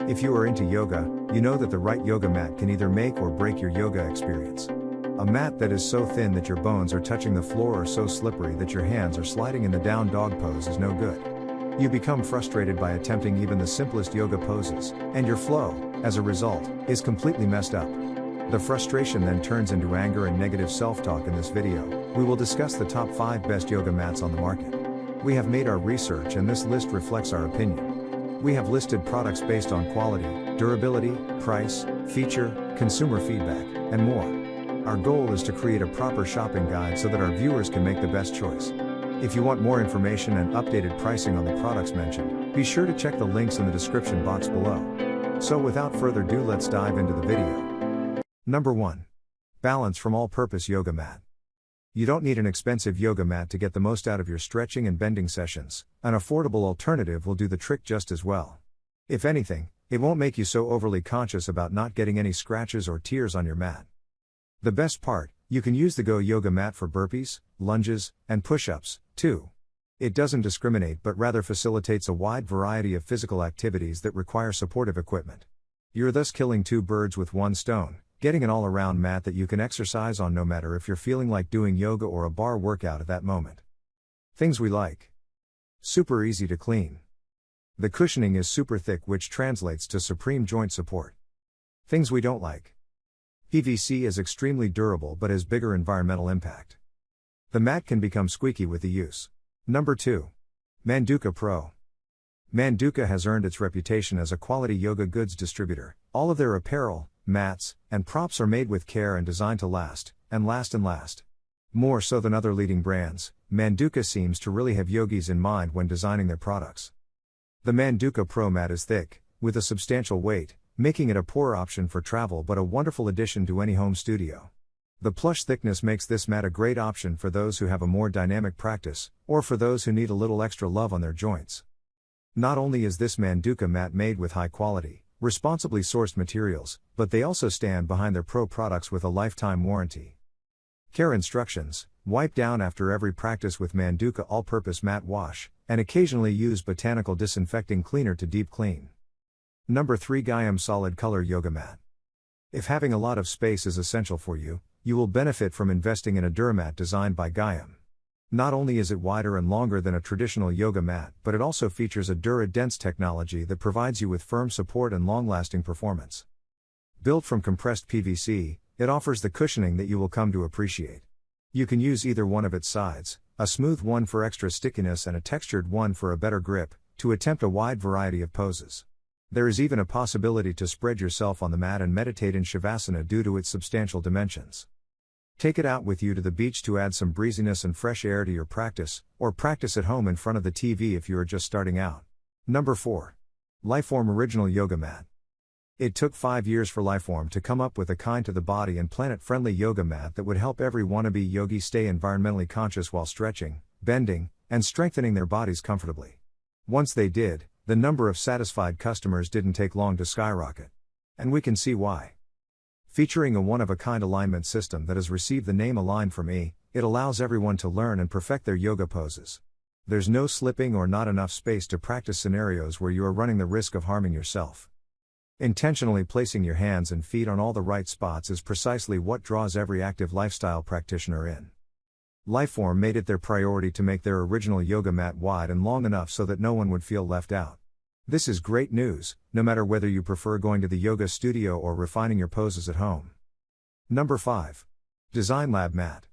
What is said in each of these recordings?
If you are into yoga, you know that the right yoga mat can either make or break your yoga experience. A mat that is so thin that your bones are touching the floor or so slippery that your hands are sliding in the down dog pose is no good. You become frustrated by attempting even the simplest yoga poses, and your flow, as a result, is completely messed up. The frustration then turns into anger and negative self-talk. In this video, we will discuss the top 5 best yoga mats on the market. We have made our research and this list reflects our opinion. We have listed products based on quality, durability, price, feature, consumer feedback, and more. Our goal is to create a proper shopping guide so that our viewers can make the best choice. If you want more information and updated pricing on the products mentioned, be sure to check the links in the description box below. So without further ado, let's dive into the video. Number 1. Balance from All-Purpose Yoga Mat. You don't need an expensive yoga mat to get the most out of your stretching and bending sessions. An affordable alternative will do the trick just as well. If anything, it won't make you so overly conscious about not getting any scratches or tears on your mat. The best part, you can use the Go Yoga mat for burpees, lunges, and push-ups, too. It doesn't discriminate but rather facilitates a wide variety of physical activities that require supportive equipment. You're thus killing 2 birds with 1 stone. Getting an all-around mat that you can exercise on no matter if you're feeling like doing yoga or a bar workout at that moment. Things we like. Super easy to clean. The cushioning is super thick, which translates to supreme joint support. Things we don't like. PVC is extremely durable but has bigger environmental impact. The mat can become squeaky with the use. Number 2. Manduka Pro. Manduka has earned its reputation as a quality yoga goods distributor. All of their apparel, mats, and props are made with care and designed to last, and last. More so than other leading brands, Manduka seems to really have yogis in mind when designing their products. The Manduka Pro mat is thick, with a substantial weight, making it a poor option for travel but a wonderful addition to any home studio. The plush thickness makes this mat a great option for those who have a more dynamic practice, or for those who need a little extra love on their joints. Not only is this Manduka mat made with high quality, responsibly sourced materials, but they also stand behind their pro products with a lifetime warranty. Care instructions: wipe down after every practice with Manduka all-purpose mat wash, and occasionally use botanical disinfecting cleaner to deep clean. Number 3. Gayam Solid Color Yoga Mat. If having a lot of space is essential for you, you will benefit from investing in a Duramat designed by Gayam. Not only is it wider and longer than a traditional yoga mat, but it also features a Dura-Dense technology that provides you with firm support and long-lasting performance. Built from compressed PVC, it offers the cushioning that you will come to appreciate. You can use either one of its sides, a smooth one for extra stickiness and a textured one for a better grip, to attempt a wide variety of poses. There is even a possibility to spread yourself on the mat and meditate in Savasana due to its substantial dimensions. Take it out with you to the beach to add some breeziness and fresh air to your practice, or practice at home in front of the TV if you are just starting out. Number 4. Lifeform Original Yoga Mat. It took 5 years for Lifeform to come up with a kind to the body and planet-friendly yoga mat that would help every wannabe yogi stay environmentally conscious while stretching, bending, and strengthening their bodies comfortably. Once they did, the number of satisfied customers didn't take long to skyrocket. And we can see why. Featuring a one-of-a-kind alignment system that has received the name Align for Me, it allows everyone to learn and perfect their yoga poses. There's no slipping or not enough space to practice scenarios where you are running the risk of harming yourself. Intentionally placing your hands and feet on all the right spots is precisely what draws every active lifestyle practitioner in. Lifeform made it their priority to make their original yoga mat wide and long enough so that no one would feel left out. This is great news, no matter whether you prefer going to the yoga studio or refining your poses at home. Number 5. Design Lab Mat.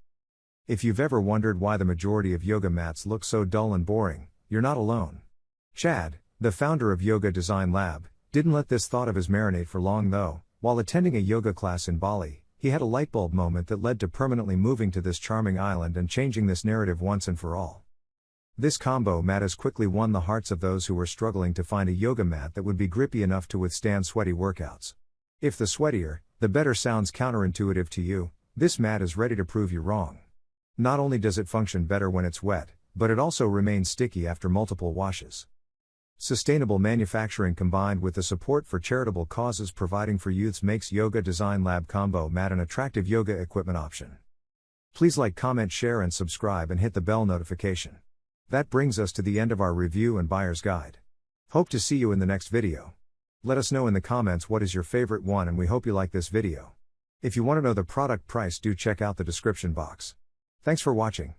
If you've ever wondered why the majority of yoga mats look so dull and boring, you're not alone. Chad, the founder of Yoga Design Lab, didn't let this thought of his marinate for long though. While attending a yoga class in Bali, he had a lightbulb moment that led to permanently moving to this charming island and changing this narrative once and for all. This combo mat has quickly won the hearts of those who were struggling to find a yoga mat that would be grippy enough to withstand sweaty workouts. If the sweatier, the better sounds counterintuitive to you, this mat is ready to prove you wrong. Not only does it function better when it's wet, but it also remains sticky after multiple washes. Sustainable manufacturing combined with the support for charitable causes providing for youths makes Yoga Design Lab Combo Mat an attractive yoga equipment option. Please like, comment, share and subscribe and hit the bell notification. That brings us to the end of our review and buyer's guide. Hope to see you in the next video. Let us know in the comments what is your favorite one, and we hope you like this video. If you want to know the product price, do check out the description box. Thanks for watching.